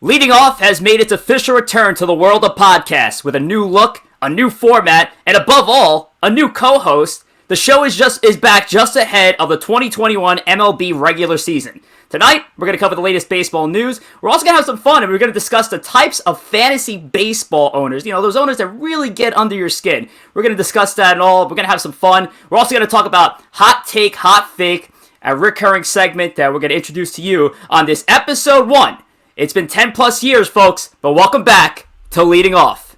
Leading Off has made its official return to the world of podcasts with a new look, a new format, and above all, a new co-host. The show is back just ahead of the 2021 MLB regular season. Tonight, we're going to cover the latest baseball news. We're also going to have some fun, and we're going to discuss the types of fantasy baseball owners. You know, those owners that really get under your skin. We're going to discuss that and all. We're going to have some fun. We're also going to talk about Hot Take, Hot Fake, a recurring segment that we're going to introduce to you on this episode 1. It's been 10 plus years, folks, but welcome back to Leading Off.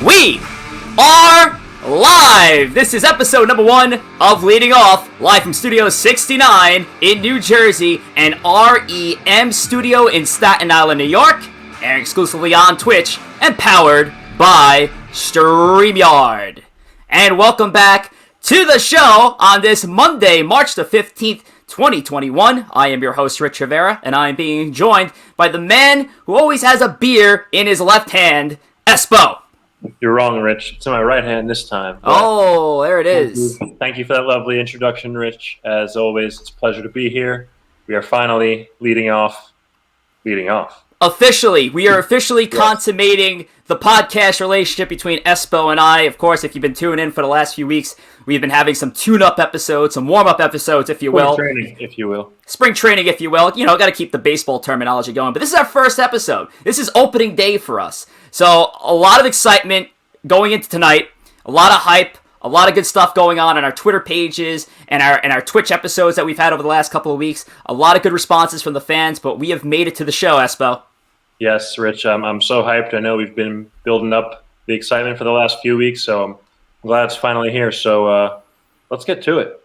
We are live! This is episode number 1 of Leading Off, live from Studio 69 in New Jersey and REM Studio in Staten Island, New York, and exclusively on Twitch and powered by StreamYard. And welcome back to the show on this Monday, March the 15th, 2021. I am your host, Rich Rivera, and I am being joined by the man who always has a beer in his left hand, ESPO. You're wrong, Rich. It's in my right hand this time. Oh, there it is. Thank you for that lovely introduction, Rich. As always, it's a pleasure to be here. We are finally leading off. Officially, we are officially consummating the podcast relationship between ESPO and I. Of course, if you've been tuning in for the last few weeks, we've been having some tune-up episodes, some warm-up episodes, if you will. Spring training, if you will. Spring training, if you will. You know, got to keep the baseball terminology going. But this is our first episode. This is opening day for us. So, a lot of excitement going into tonight, a lot of hype, a lot of good stuff going on our Twitter pages and our Twitch episodes that we've had over the last couple of weeks. A lot of good responses from the fans, but we have made it to the show, Espo. Yes, Rich, I'm so hyped. I know we've been building up the excitement for the last few weeks, so I'm glad it's finally here. So let's get to it.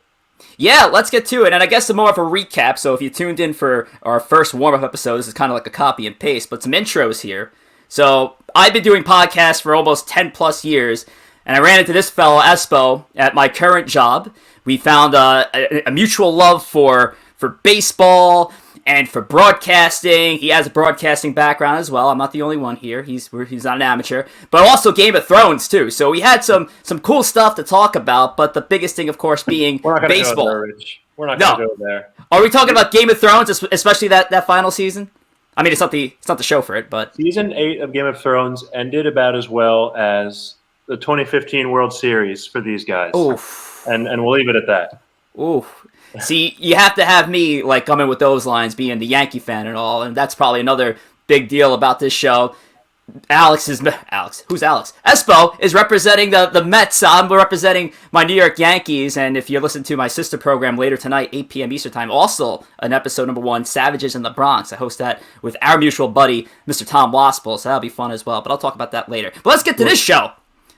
Yeah, let's get to it. And I guess some more of a recap. So if you tuned in for our first warm-up episode, this is kind of like a copy and paste, but some intros here. So I've been doing podcasts for almost 10 plus years, and I ran into this fellow, Espo, at my current job. We found a mutual love for baseball and for broadcasting. He has a broadcasting background as well. I'm not the only one here. He's not an amateur. But also Game of Thrones, too. So we had some cool stuff to talk about, but the biggest thing, of course, being We're not baseball. Go there, Rich. We're not going to go there. Are we talking about Game of Thrones, especially that final season? I mean, it's not the show for it, but Season 8 of Game of Thrones ended about as well as the 2015 World Series for these guys. Oof. And we'll leave it at that. Oof. See, you have to have me like come in with those lines, being the Yankee fan and all, and that's probably another big deal about this show. Who's Alex? Espo is representing the Mets. I'm representing my New York Yankees, and if you listen to my sister program later tonight, 8 p.m. Eastern Time, also an episode number 1, Savages in the Bronx. I host that with our mutual buddy, Mr. Tom Waspel, so that'll be fun as well, but I'll talk about that later. But let's get to this show.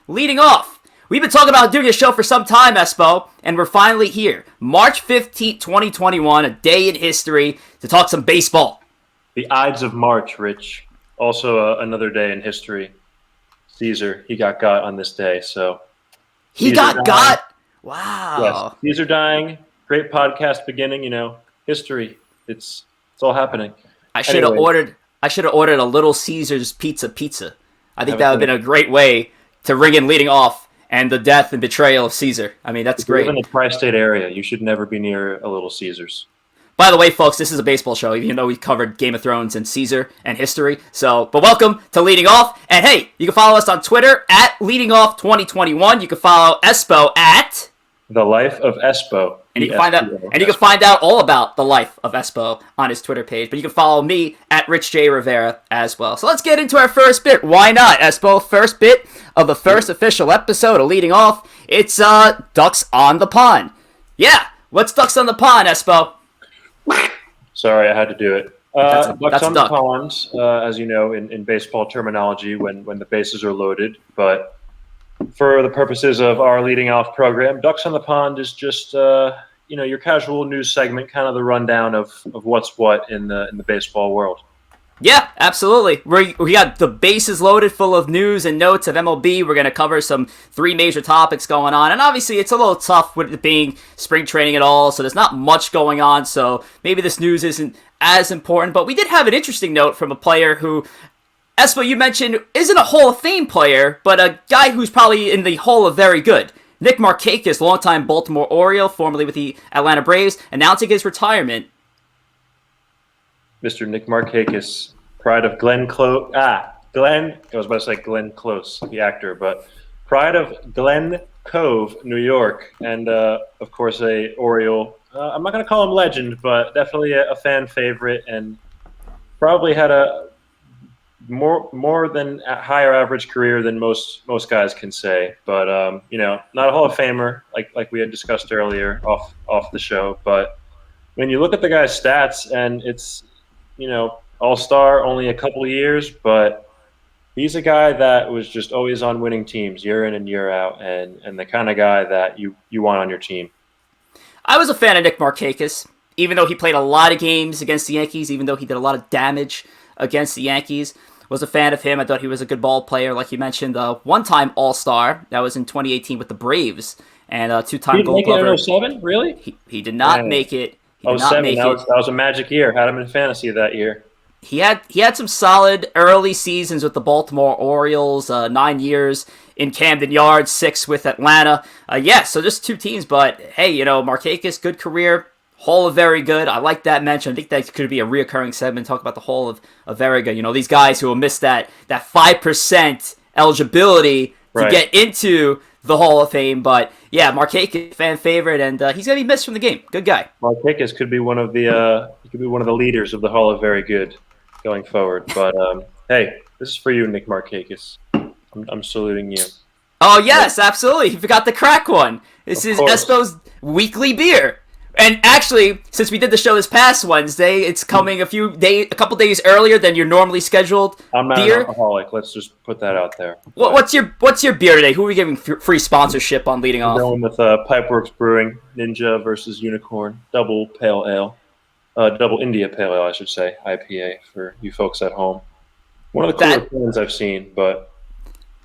Leading off, we've been talking about doing a show for some time, Espo, and we're finally here. March 15th, 2021, a day in history to talk some baseball. The Ides of March, Rich. Also, another day in history. Caesar, he got on this day, so. He got? Wow. Yes, Caesar dying, great podcast beginning, history. It's all happening. I should have ordered a Little Caesar's pizza. I think that would have been a great way to ring in Leading Off and the death and betrayal of Caesar. I mean, that's great. You live in the tri-state area, you should never be near a Little Caesar's. By the way, folks, this is a baseball show, even though we covered Game of Thrones and Caesar and history. But welcome to Leading Off. And hey, you can follow us on Twitter at Leading Off 2021. You can follow ESPO at The Life of ESPO. And you can find out all about the life of ESPO on his Twitter page. But you can follow me at Rich J. Rivera as well. So let's get into our first bit. Why not, ESPO? First bit of the first official episode of Leading Off. It's Ducks on the Pond. Yeah, what's Ducks on the Pond, ESPO? Sorry, I had to do it. Ducks on the pond, as you know, in baseball terminology, when the bases are loaded. But for the purposes of our Leading Off program, Ducks on the Pond is just your casual news segment, kind of the rundown of what's what in the baseball world. Yeah, absolutely. We got the bases loaded full of news and notes of MLB. We're going to cover some 3 major topics going on. And obviously, it's a little tough with it being spring training at all, so there's not much going on. So maybe this news isn't as important. But we did have an interesting note from a player who Espo, you mentioned, isn't a Hall of Fame player, but a guy who's probably in the Hall of Very Good. Nick Markakis, longtime Baltimore Oriole, formerly with the Atlanta Braves, announcing his retirement. Mr. Nick Markakis, pride of Glenn Close. I was about to say Glenn Close, the actor, but pride of Glen Cove, New York, and of course a Oriole. I'm not going to call him legend, but definitely a fan favorite, and probably had a more than a higher average career than most guys can say. But not a Hall of Famer like we had discussed earlier off the show. But when you look at the guy's stats, and it's All-Star only a couple of years, but he's a guy that was just always on winning teams year in and year out, and the kind of guy that you want on your team. I was a fan of Nick Markakis, even though he played a lot of games against the Yankees, even though he did a lot of damage against the Yankees. Was a fan of him. I thought he was a good ball player, like you mentioned. One-time All-Star, that was in 2018 with the Braves, and two-time Gold Glover. He didn't make it in 07, really? He did not make it. He did not make that was a magic year. Had him in fantasy that year. He had some solid early seasons with the Baltimore Orioles, 9 years in Camden Yards, 6 with Atlanta. So just 2 teams, but hey, Markakis, good career. Hall of Very Good. I like that mention. I think that could be a reoccurring segment. Talk about the Hall of Very Good. These guys who will miss that 5% eligibility to get into the Hall of Fame. But yeah, Markakis, fan favorite, and he's gonna be missed from the game. Good guy. Markakis could be one of the leaders of the Hall of Very Good going forward. But hey, this is for you, Nick Markakis. I'm saluting you. Oh yes, absolutely. You forgot the crack one. This is Espo's weekly beer. And actually, since we did the show this past Wednesday, it's coming a couple days earlier than your normally scheduled beer. I'm not an alcoholic. Let's just put that out there. What's your beer today? Who are we giving free sponsorship on leading off? Going with Pipeworks Brewing, Ninja versus Unicorn, double pale ale, double India pale ale, I should say, IPA for you folks at home. One of the coolest ones I've seen, but.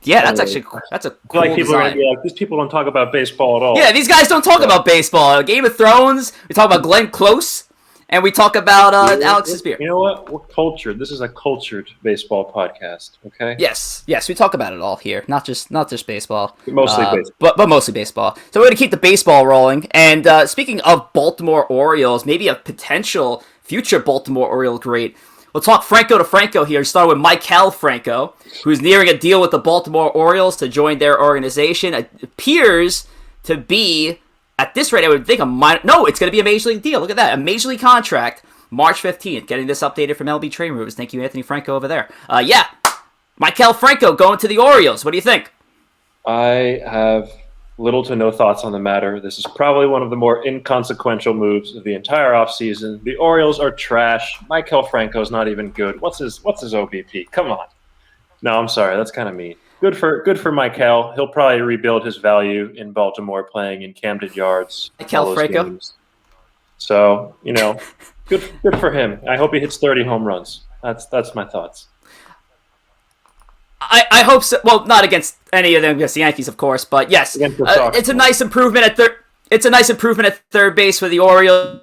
Yeah, that's a cool people design. Are gonna be like, these people don't talk about baseball at all. Yeah, these guys don't talk about baseball. Game of Thrones, we talk about Glenn Close, and we talk about Alex's beer. You know what? We're cultured. This is a cultured baseball podcast, okay? Yes, we talk about it all here. Not just baseball. Mostly baseball. But mostly baseball. So we're going to keep the baseball rolling. And speaking of Baltimore Orioles, maybe a potential future Baltimore Oriole great, we'll talk Franco to Franco here. Start with Maikel Franco, who's nearing a deal with the Baltimore Orioles to join their organization. It appears to be, at this rate, I would think it's going to be a Major League deal. Look at that. A Major League contract, March 15th. Getting this updated from LB Train Rumors. Thank you, Anthony Franco, over there. Maikel Franco going to the Orioles. What do you think? I have little to no thoughts on the matter. This is probably one of the more inconsequential moves of the entire offseason. The Orioles are trash. Maikel Franco's not even good. What's his OBP? Come on. No, I'm sorry. That's kind of mean. Good for Maikel. He'll probably rebuild his value in Baltimore playing in Camden Yards. Maikel Franco. Games. So, good for him. I hope he hits 30 home runs. That's my thoughts. I hope so. Well, not against any of them, against the Yankees, of course. But yes, it's a nice improvement at third. It's a nice improvement at third base for the Orioles,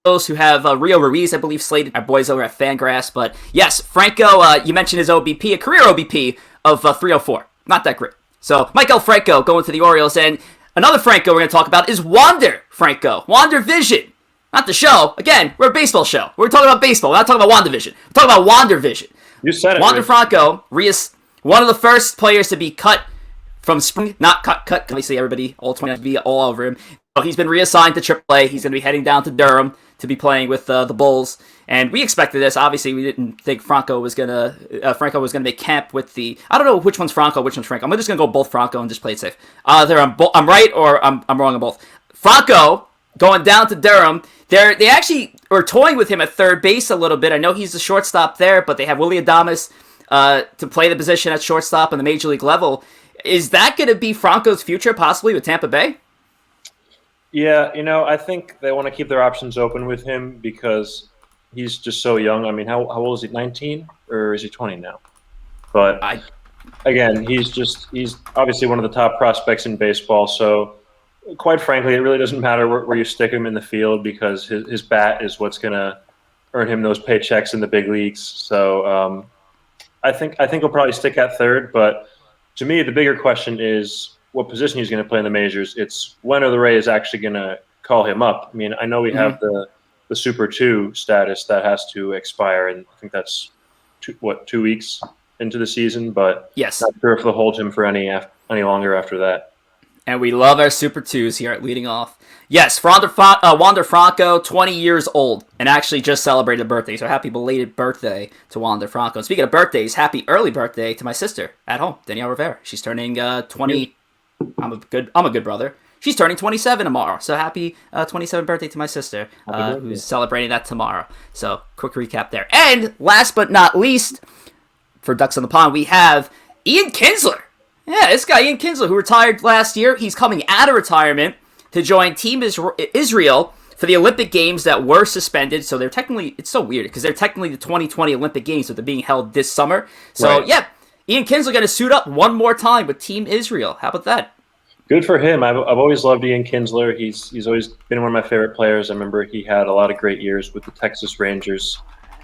who have Rio Ruiz, I believe, slated. Our boys over at Fangraphs. But yes, Franco. You mentioned his OBP, a career OBP of 304. Not that great. So Maikel Franco going to the Orioles, and another Franco we're going to talk about is Wander Franco. Wander Vision. Not the show. Again, we're a baseball show. We're talking about baseball. We're not talking about WandaVision. We're talking about Wander Vision. You said it. Wander Franco, one of the first players to be cut from spring. Not cut. Obviously, everybody, all 20 be all over him. He's been reassigned to AAA. He's going to be heading down to Durham to be playing with the Bulls. And we expected this. Obviously, we didn't think Franco was going to make camp with the. I don't know which one's Franco, which one's Franco. I'm just going to go both Franco and just play it safe. Either I'm right or I'm wrong on both. Franco going down to Durham. They actually are toying with him at third base a little bit. I know he's the shortstop there, but they have Willie Adames to play the position at shortstop on the Major League level. Is that going to be Franco's future, possibly, with Tampa Bay? Yeah, I think they want to keep their options open with him because he's just so young. I mean, how old is he, 19? Or is he 20 now? But, again, he's obviously one of the top prospects in baseball, so quite frankly, it really doesn't matter where you stick him in the field because his bat is what's going to earn him those paychecks in the big leagues. So I think he'll probably stick at third. But to me, the bigger question is what position he's going to play in the majors. It's when are the Rays actually going to call him up? I mean, I know we have the Super 2 status that has to expire, and I think that's 2 weeks into the season, but yes, not sure if they'll hold him for any longer after that. And we love our Super 2s here at Leading Off. Yes, Wander Franco, 20 years old, and actually just celebrated a birthday, so happy belated birthday to Wander Franco. And speaking of birthdays, happy early birthday to my sister at home, Danielle Rivera. She's turning 20. I'm a good brother. She's turning 27 tomorrow, so happy 27th birthday to my sister, who's celebrating that tomorrow. So, quick recap there. And last but not least, for Ducks on the Pond, we have Ian Kinsler. Yeah, this guy, Ian Kinsler, who retired last year. He's coming out of retirement to join Team Israel for the Olympic Games that were suspended. So, they're technically, it's so weird, because they're technically the 2020 Olympic Games, but they're being held this summer. So, right. Yeah, Ian Kinsler going to suit up one more time with Team Israel. How about that? Good for him. I've always loved Ian Kinsler. He's always been one of my favorite players. I remember he had a lot of great years with the Texas Rangers.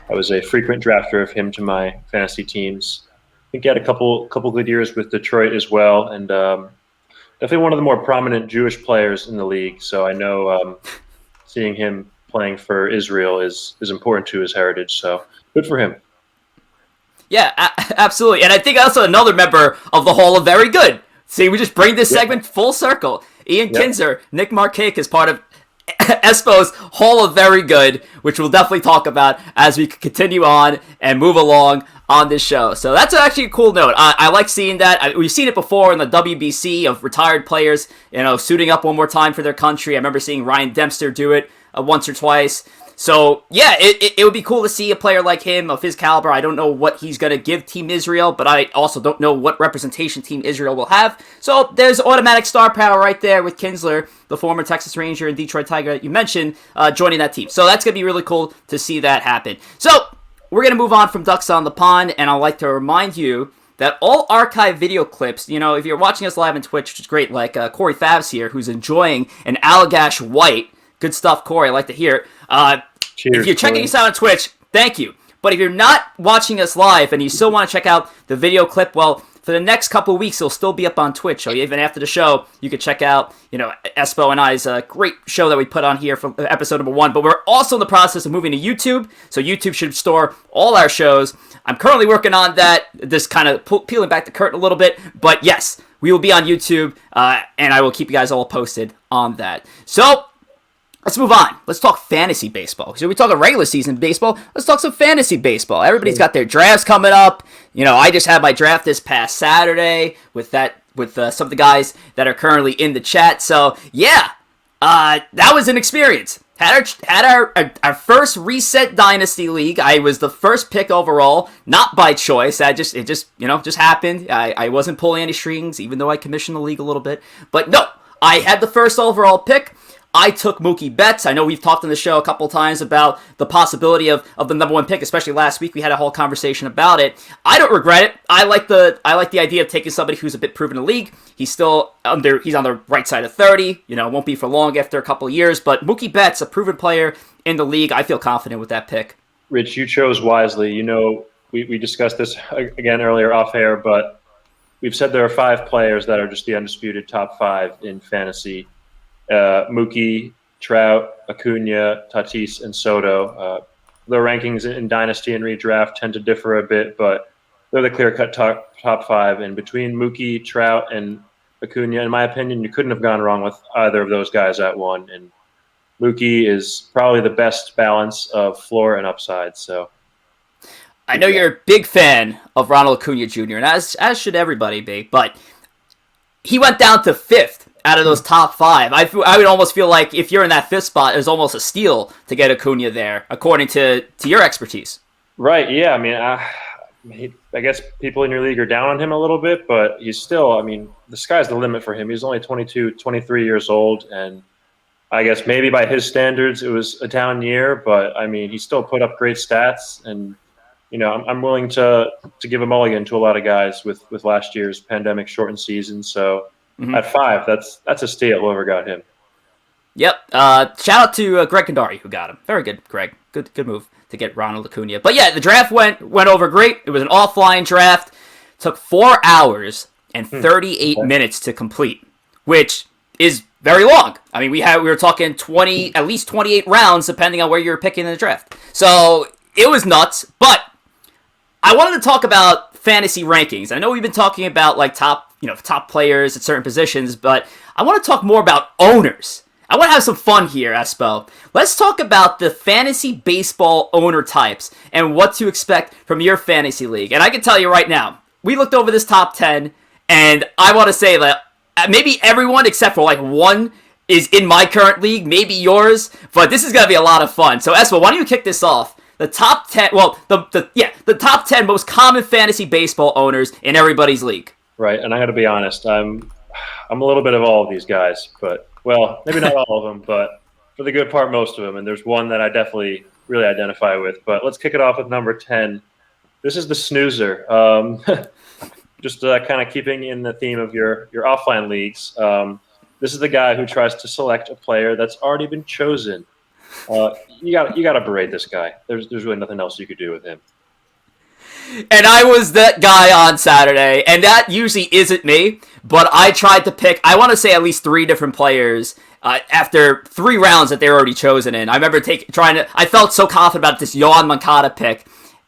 I was a frequent drafter of him to my fantasy teams. I think he had a couple good years with Detroit as well, and definitely one of the more prominent Jewish players in the league. So I know seeing him playing for Israel is important to his heritage. So good for him. Yeah, absolutely. And I think also another member of the Hall of Very Good. See, we just bring this segment full circle. Ian Kinsler, Nick Markakis is part of ESPO's Hall of Very Good, which we'll definitely talk about as we continue on and move along on this show. So that's actually a cool note. I like seeing that. We've seen it before in the WBC of retired players, suiting up one more time for their country. I remember seeing Ryan Dempster do it once or twice. So, yeah, it would be cool to see a player like him of his caliber. I don't know what he's going to give Team Israel, but I also don't know what representation Team Israel will have. So, there's automatic star power right there with Kinsler, the former Texas Ranger and Detroit Tiger that you mentioned, joining that team. So, that's going to be really cool to see that happen. So, we're going to move on from Ducks on the Pond, and I'd like to remind you that all archive video clips, if you're watching us live on Twitch, which is great, like Corey Favs here, who's enjoying an Allagash White. Good stuff, Corey. I like to hear it. Cheers, if you're checking us out on Twitch, thank you. But if you're not watching us live and you still want to check out the video clip, well, for the next couple of weeks, it'll still be up on Twitch. So even after the show, you can check out, ESPO and I's great show that we put on here for episode number 1. But we're also in the process of moving to YouTube. So YouTube should store all our shows. I'm currently working on that, just kind of peeling back the curtain a little bit. But yes, we will be on YouTube, and I will keep you guys all posted on that. So, let's move on. Let's talk fantasy baseball. So we talk regular season baseball. Let's talk some fantasy baseball. Everybody's got their drafts coming up. I just had my draft this past Saturday with some of the guys that are currently in the chat. So yeah, that was an experience. Had our first reset dynasty league. I was the first pick overall, not by choice. It just happened. I wasn't pulling any strings, even though I commissioned the league a little bit. But no, I had the first overall pick. I took Mookie Betts. I know we've talked on the show a couple times about the possibility of the number 1 pick, especially last week. We had a whole conversation about it. I don't regret it. I like the idea of taking somebody who's a bit proven in the league. He's still he's on the right side of 30. Won't be for long after a couple of years. But Mookie Betts, a proven player in the league, I feel confident with that pick. Rich, you chose wisely. We discussed this again earlier off air, but we've said there are 5 players that are just the undisputed top 5 in fantasy. Mookie, Trout, Acuna, Tatis, and Soto. The rankings in Dynasty and Redraft tend to differ a bit, but they're the clear-cut top 5. And between Mookie, Trout, and Acuna, in my opinion, you couldn't have gone wrong with either of those guys at 1. And Mookie is probably the best balance of floor and upside. So, I know you're a big fan of Ronald Acuna Jr., and as should everybody be, but he went down to 5th. Out of those top 5, I would almost feel like if you're in that 5th spot, it's almost a steal to get Acuna there, according to your expertise. Right, yeah. I mean, I guess people in your league are down on him a little bit, but he's still, the sky's the limit for him. He's only 22, 23 years old, and I guess maybe by his standards, it was a down year, but, he still put up great stats, and, I'm willing to give a mulligan to a lot of guys with last year's pandemic-shortened season, so... Mm-hmm. At 5, that's a steal. Whoever got him. Yep. Shout out to Greg Kandari who got him. Very good, Greg. Good move to get Ronald Acuna. But yeah, the draft went over great. It was an offline draft. Took 4 hours and 38 minutes to complete, which is very long. I mean, we were talking at least 28 rounds, depending on where you were picking in the draft. So it was nuts. But I wanted to talk about fantasy rankings. I know we've been talking about like top players at certain positions, but I want to talk more about owners. I want to have some fun here, Espo. Let's talk about the fantasy baseball owner types and what to expect from your fantasy league. And I can tell you right now, we looked over this top 10, and I want to say that maybe everyone except for like one is in my current league, maybe yours, but this is going to be a lot of fun. So, Espo, why don't you kick this off? The top 10, the top 10 most common fantasy baseball owners in everybody's league. Right, and I got to be honest, I'm a little bit of all of these guys, but, well, maybe not all of them, but for the good part, most of them. And there's one that I definitely really identify with. But let's kick it off with number 10. This is the snoozer. Just kind of keeping in the theme of your offline leagues. This is the guy who tries to select a player that's already been chosen. You got to berate this guy. There's really nothing else you could do with him. And I was that guy on Saturday, and that usually isn't me, but I tried to pick, I want to say at least 3 different players after 3 rounds that they were already chosen in. I remember I felt so confident about this Yoan Moncada pick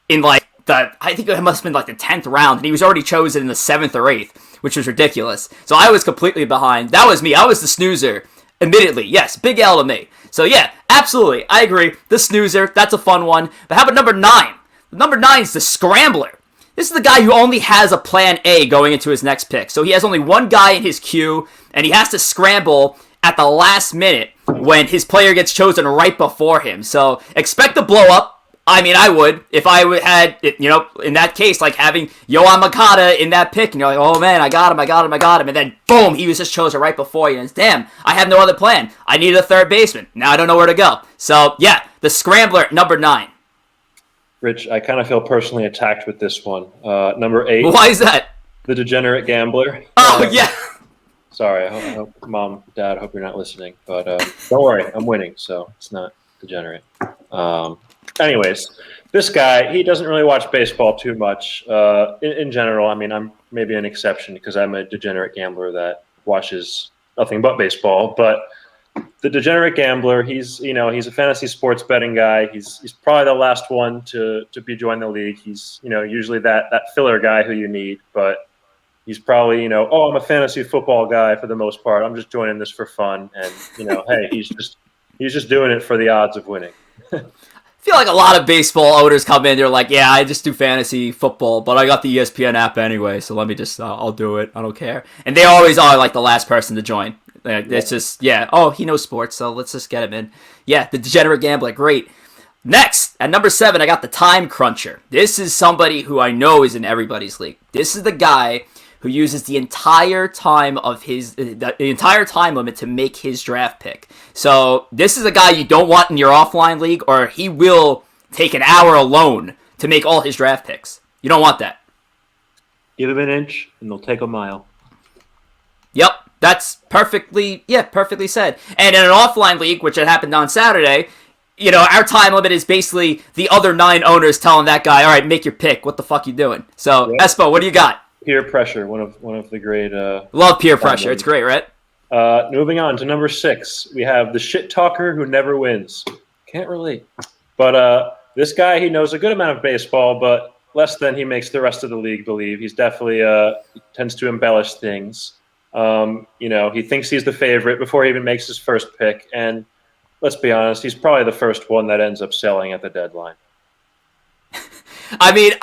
in like I think it must have been like the 10th round, and he was already chosen in the 7th or 8th, which was ridiculous. So I was completely behind. That was me. I was the snoozer. Admittedly, yes, big L to me. So yeah, absolutely, I agree. The snoozer, that's a fun one. But how about number 9? Number 9 is the scrambler. This is the guy who only has a plan A going into his next pick. So he has only one guy in his queue, and he has to scramble at the last minute when his player gets chosen right before him. So expect to blow up. I mean, I would, if I had, in that case, like having Yoan Moncada in that pick, and you're like, oh man, I got him, and then boom, he was just chosen right before you, and it's, damn, I have no other plan. I needed a third baseman. Now I don't know where to go. So yeah, the scrambler, number 9. Rich, I kind of feel personally attacked with this one. Number 8. Why is that? The degenerate gambler. Oh, yeah. Sorry, I hope Mom, Dad, I hope you're not listening. But don't worry, I'm winning, so it's not degenerate. Anyways, this guy, he doesn't really watch baseball too much. In general, I mean, I'm maybe an exception because I'm a degenerate gambler that watches nothing but baseball. But the degenerate gambler, he's a fantasy sports betting guy. He's probably the last one to be joining the league. He's usually that filler guy who you need, but he's probably I'm a fantasy football guy for the most part. I'm just joining this for fun, and hey, he's just doing it for the odds of winning. I feel like a lot of baseball owners come in, they're like, yeah, I just do fantasy football, but I got the ESPN app anyway, so let me just, I'll do it. I don't care. And they always are like the last person to join. It's just, he knows sports, so let's just get him in. Yeah, the degenerate gambler, great. Next, at number 7, I got the time cruncher. This is somebody who I know is in everybody's league. This is the guy who uses the entire time of the entire time limit to make his draft pick. So this is a guy you don't want in your offline league, or he will take an hour alone to make all his draft picks. You don't want that. Give him an inch, and they'll take a mile. Yep, that's perfectly said. And in an offline league, which had happened on Saturday, our time limit is basically the other 9 owners telling that guy, all right, make your pick. What the fuck you doing? So, yeah. Espo, what do you got? Peer pressure, one of the great. Love peer pressure. It's great, right? Moving on to number 6, we have the shit talker who never wins. Can't relate, but this guy, he knows a good amount of baseball, but less than he makes the rest of the league believe. He's definitely tends to embellish things. He thinks he's the favorite before he even makes his first pick, and let's be honest, he's probably the first one that ends up selling at the deadline. I mean,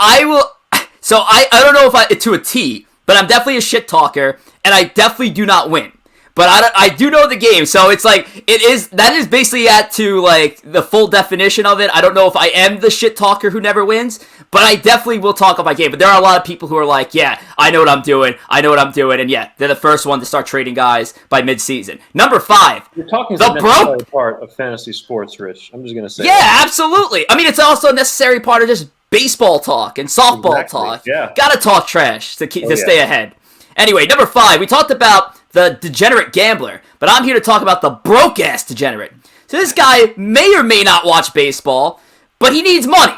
So I don't know if to a T, but I'm definitely a shit talker, and I definitely do not win. But I do know the game, so it's like that is basically to like the full definition of it. I don't know if I am the shit talker who never wins, but I definitely will talk about my game. But there are a lot of people who are like, yeah, I know what I'm doing, and yeah, they're the first one to start trading guys by mid-season. Number 5, you're talking the broke part of fantasy sports, Rich. I'm just gonna say, yeah, absolutely. I mean, it's also a necessary part of just baseball talk and softball talk. Yeah, gotta talk trash to stay ahead. Anyway, number 5, we talked about the degenerate gambler, but I'm here to talk about the broke-ass degenerate. So this guy may or may not watch baseball, but he needs money.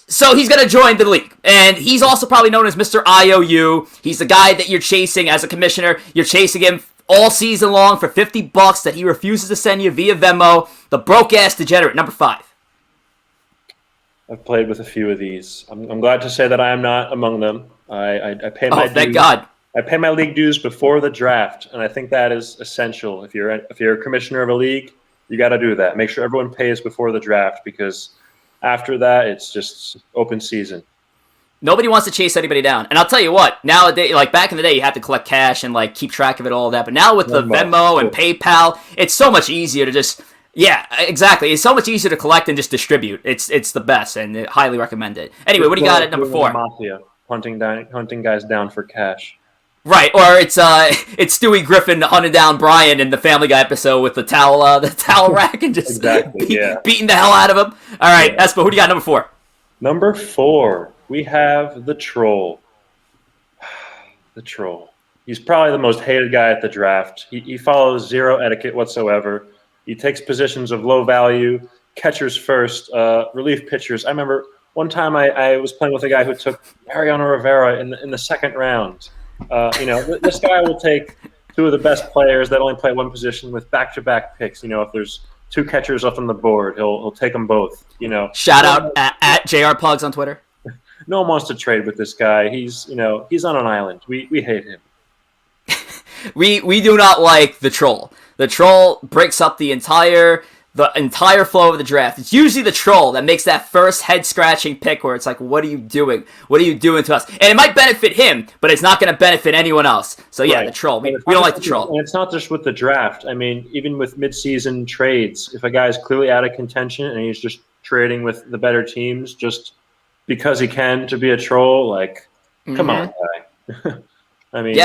So he's going to join the league. And he's also probably known as Mr. IOU. He's the guy that you're chasing as a commissioner. You're chasing him all season long for $50 that he refuses to send you via Venmo. The broke-ass degenerate, number 5. I've played with a few of these. I'm glad to say that I am not among them. I pay my thank dues. God. I pay my league dues before the draft, and I think that is essential. If you're a commissioner of a league, you got to do that. Make sure everyone pays before the draft, because after that, it's just open season. Nobody wants to chase anybody down. And I'll tell you what, nowadays, like back in the day, you had to collect cash and like keep track of it, all that. But now with the Venmo and PayPal, it's so much easier to just, yeah, exactly. It's so much easier to collect and just distribute. It's the best, and highly recommend it. Anyway, what do you got at number 4? Mafia, hunting guys down for cash. Right, or it's Stewie Griffin hunting down Brian in the Family Guy episode with the towel rack and just beating the hell out of him. All right, yeah. Espo, who do you got number 4? Number 4, we have the Troll. The Troll. He's probably the most hated guy at the draft. He follows zero etiquette whatsoever. He takes positions of low value, catchers first, relief pitchers. I remember one time I was playing with a guy who took Mariano Rivera in the second round. This guy will take 2 of the best players that only play one position with back-to-back picks. If there's 2 catchers left on the board, he'll take them both. Shout out at JR Pugs on Twitter. No one wants to trade with this guy. He's on an island. We hate him. We do not like the Troll. The Troll breaks up the entire flow of the draft. It's usually the Troll that makes that first head-scratching pick where it's like, what are you doing? What are you doing to us? And it might benefit him, but it's not going to benefit anyone else. So, yeah, right. The Troll. We don't like the Troll. And it's not just with the draft. I mean, even with mid-season trades, if a guy is clearly out of contention and he's just trading with the better teams just because he can to be a troll, like, come on, guy. I mean,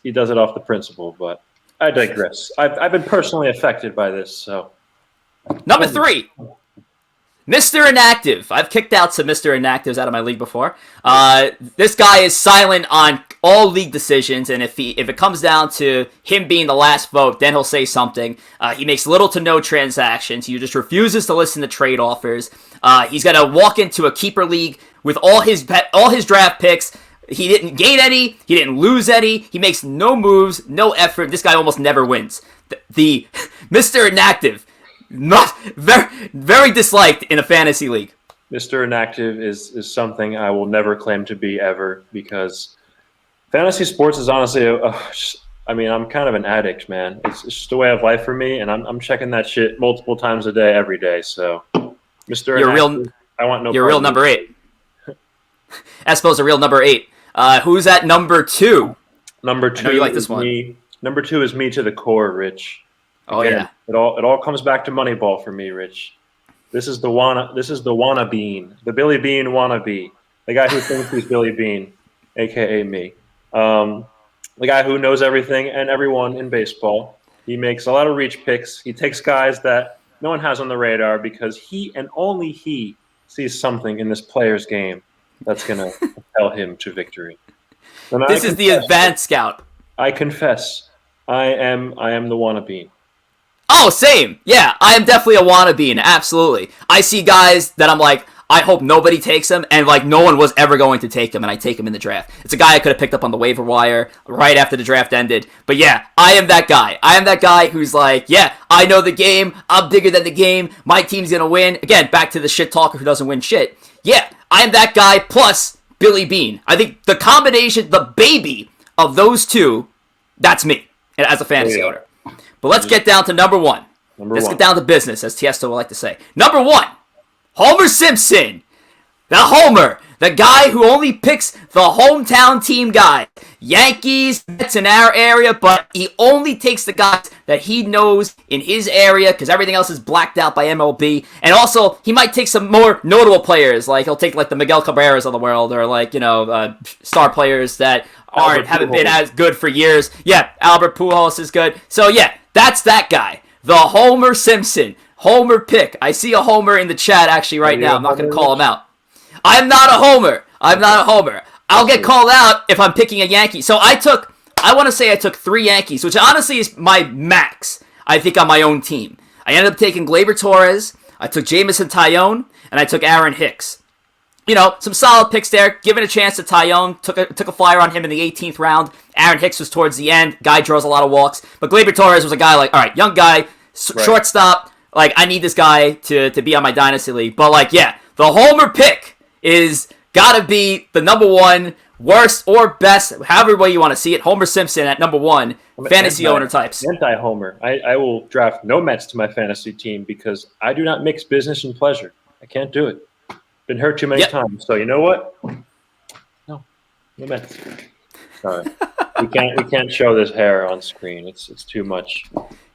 he does it off the principle, but I digress. I've been personally affected by this, so... Number 3, Mr. Inactive. I've kicked out some Mr. Inactives out of my league before. This guy is silent on all league decisions, and if it comes down to him being the last vote, then he'll say something. He makes little to no transactions. He just refuses to listen to trade offers. He's going to walk into a keeper league with all his draft picks. He didn't gain any. He didn't lose any. He makes no moves, no effort. This guy almost never wins. The Mr. Inactive. Not very, very disliked in a fantasy league. Mr. Inactive is something I will never claim to be ever, because fantasy sports is honestly I'm kind of an addict, man. It's just a way of life for me, and I'm checking that shit multiple times a day, every day. So, Mr. Inactive, I want no. You're real number 8. Espo's a real number 8. Who's at number 2? Number 2. You like this one. Me. Number 2 is me to the core, Rich. Again, it all comes back to Moneyball for me, Rich. This is the wanna bean, the Billy Bean wannabe, the guy who thinks he's Billy Bean, aka me, the guy who knows everything and everyone in baseball. He makes a lot of reach picks. He takes guys that no one has on the radar because he and only he sees something in this player's game that's gonna propel him to victory. This is the advanced scout. I confess, I am the wannabe. Oh, same. Yeah, I am definitely a wannabe, absolutely. I see guys that I'm like, I hope nobody takes him, and like no one was ever going to take him, and I take him in the draft. It's a guy I could have picked up on the waiver wire right after the draft ended. But yeah, I am that guy. I am that guy who's like, yeah, I know the game. I'm bigger than the game. My team's going to win. Again, back to the shit talker who doesn't win shit. Yeah, I am that guy plus Billy Bean. I think the combination, the baby of those two, that's me as a fantasy owner. But let's get down to number 1. Let's get down to business, as Tiesto would like to say. Number 1, Homer Simpson. The Homer. The guy who only picks the hometown team guy. Yankees, Mets in our area, but he only takes the guys that he knows in his area because everything else is blacked out by MLB. And also, he might take some more notable players. Like, he'll take, like, the Miguel Cabreras of the world or, like, star players that haven't been as good for years. Yeah, Albert Pujols is good. So, yeah, that's that guy. The Homer Simpson. Homer pick. I see a Homer in the chat actually right now. I'm not going to call him out. I'm not a Homer. I'll get called out if I'm picking a Yankee. So I want to say I took 3 Yankees, which honestly is my max, I think, on my own team. I ended up taking Gleyber Torres. I took Jamison Tyone, and I took Aaron Hicks. Some solid picks there. Given a chance to Tyone, took a flyer on him in the 18th round. Aaron Hicks was towards the end. Guy draws a lot of walks. But Gleyber Torres was a guy like, all right, young guy, shortstop. Like, I need this guy to be on my dynasty league. But, like, yeah, the homer pick is got to be the number one, worst or best, however way you want to see it. Homer Simpson at number one, fantasy owner types. Anti-homer. I will draft no Mets to my fantasy team because I do not mix business and pleasure. I can't do it. Been hurt too many times. So you know what? No Mets. Sorry. we can't show this hair on screen. It's too much.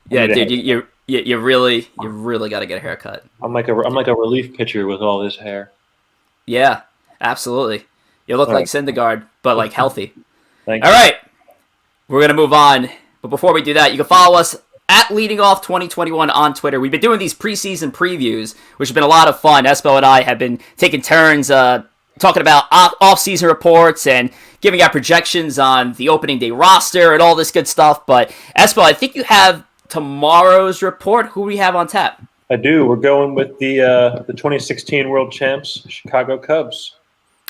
Yeah, dude, you really got to get a haircut. I'm like a relief pitcher with all this hair. Yeah, absolutely. You look like Syndergaard, but like healthy. Thank you. All right, we're gonna move on. But before we do that, you can follow us at Leading Off 2021 on Twitter. We've been doing these preseason previews, which have been a lot of fun. Espo and I have been taking turns talking about off-season reports and giving our projections on the opening day roster and all this good stuff. But Espo, I think you have tomorrow's report. Who do we have on tap? I do. We're going with the 2016 World Champs, Chicago Cubs.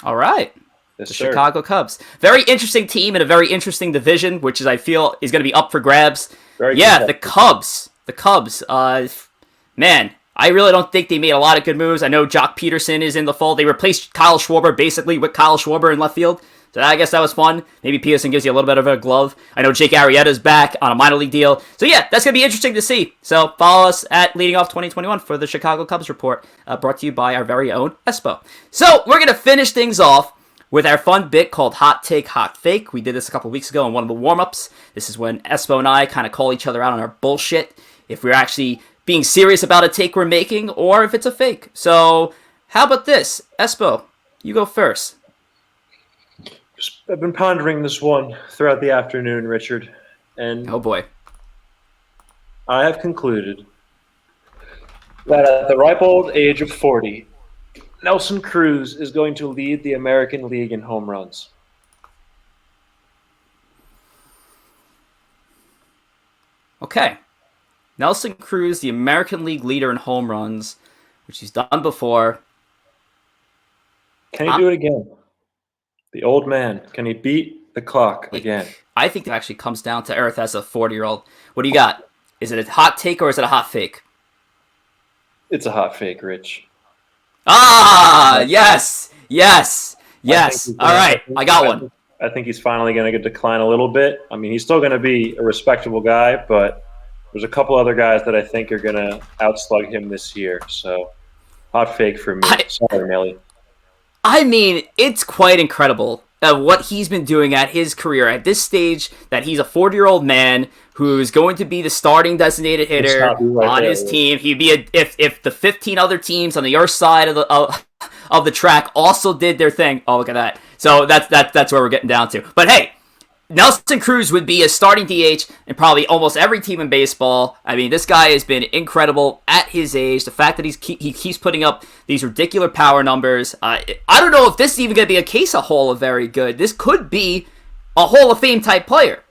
All right. Yes, the sir. Chicago Cubs. Very interesting team in a very interesting division, which is I feel is going to be up for grabs. The Cubs. The Cubs. Man, I really don't think they made a lot of good moves. I know Jock Peterson is in the fold. They replaced Kyle Schwarber basically with Kyle Schwarber in left field. So I guess that was fun. Maybe Peterson gives you a little bit of a glove. I know Jake Arrieta's back on a minor league deal. So yeah, that's going to be interesting to see. So follow us at Leading Off 2021 for the Chicago Cubs report, brought to you by our very own Espo. So we're going to finish things off with our fun bit called Hot Take, Hot Fake. We did this a couple weeks ago in one of the warm-ups. This is when Espo and I kind of call each other out on our bullshit, if we're actually being serious about a take we're making, or if it's a fake. So how about this? Espo, you go first. I've been pondering this one throughout the afternoon, Richard, and oh boy, I have concluded that at the ripe old age of 40, Nelson Cruz is going to lead the American League in home runs. Okay. Nelson Cruz, the American League leader in home runs, which he's done before. Can he do it again? The old man, can he beat the clock again? I think it actually comes down to earth as a 40-year-old. What do you got? Is it a hot take or is it a hot fake? It's a hot fake, Rich. Yes. All right, I got one. I think he's finally going to decline a little bit. I mean, he's still going to be a respectable guy, but there's a couple other guys that I think are going to outslug him this year. So, hot fake for me. Sorry, Melly. I mean, it's quite incredible what he's been doing at his career at this stage, that he's a 40-year-old man who's going to be the starting designated hitter on his team. He'd be if the 15 other teams on the other side of the track also did their thing. Oh, look at that. So that's where we're getting down to. But hey, Nelson Cruz would be a starting DH in probably almost every team in baseball. I mean, this guy has been incredible at his age. The fact that he keeps putting up these ridiculous power numbers. I don't know if this is even going to be a case of Hall of Very Good. This could be a Hall of Fame type player.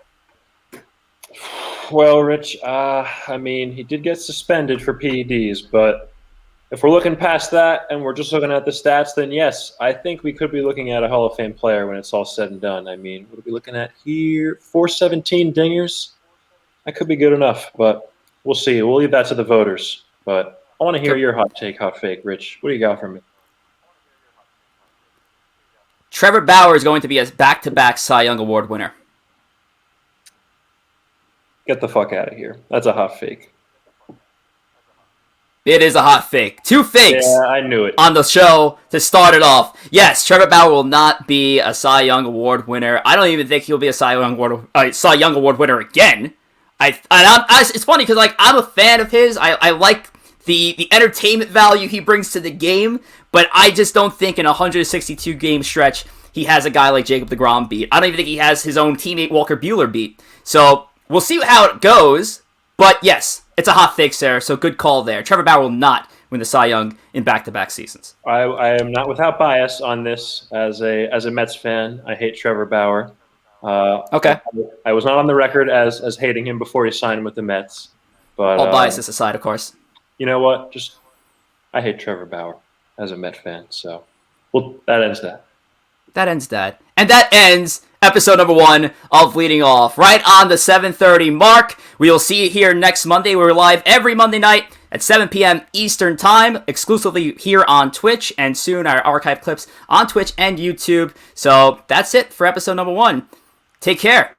Well, Rich, I mean, he did get suspended for PEDs, but if we're looking past that and we're just looking at the stats, then yes, I think we could be looking at a Hall of Fame player when it's all said and done. I mean, what are we looking at here? 417 dingers? That could be good enough, but we'll see. We'll leave that to the voters. But I want to hear your hot take, hot fake. Rich, what do you got for me? Trevor Bauer is going to be a back-to-back Cy Young Award winner. Get the fuck out of here. That's a hot fake. It is a hot fake. Two fakes. Yeah, I knew it. On the show to start it off. Yes, Trevor Bauer will not be a Cy Young Award winner. I don't even think he'll be a Cy Young Award winner again. It's funny because like I'm a fan of his. I like the entertainment value he brings to the game, but I just don't think in a 162 game stretch he has a guy like Jacob deGrom beat. I don't even think he has his own teammate Walker Buehler beat. So we'll see how it goes. But yes, it's a hot fake, Sarah, so good call there. Trevor Bauer will not win the Cy Young in back-to-back seasons. I am not without bias on this as a Mets fan. I hate Trevor Bauer. Okay. I was not on the record as hating him before he signed with the Mets. But all biases aside, of course. You know what? Just I hate Trevor Bauer as a Met fan. So, well, that ends that. That ends that. And that ends episode number 1 of Leading Off. Right on the 7:30 mark. We will see you here next Monday. We're live every Monday night at 7 p.m. Eastern Time, exclusively here on Twitch, and soon our archive clips on Twitch and YouTube. So that's it for episode number 1. Take care.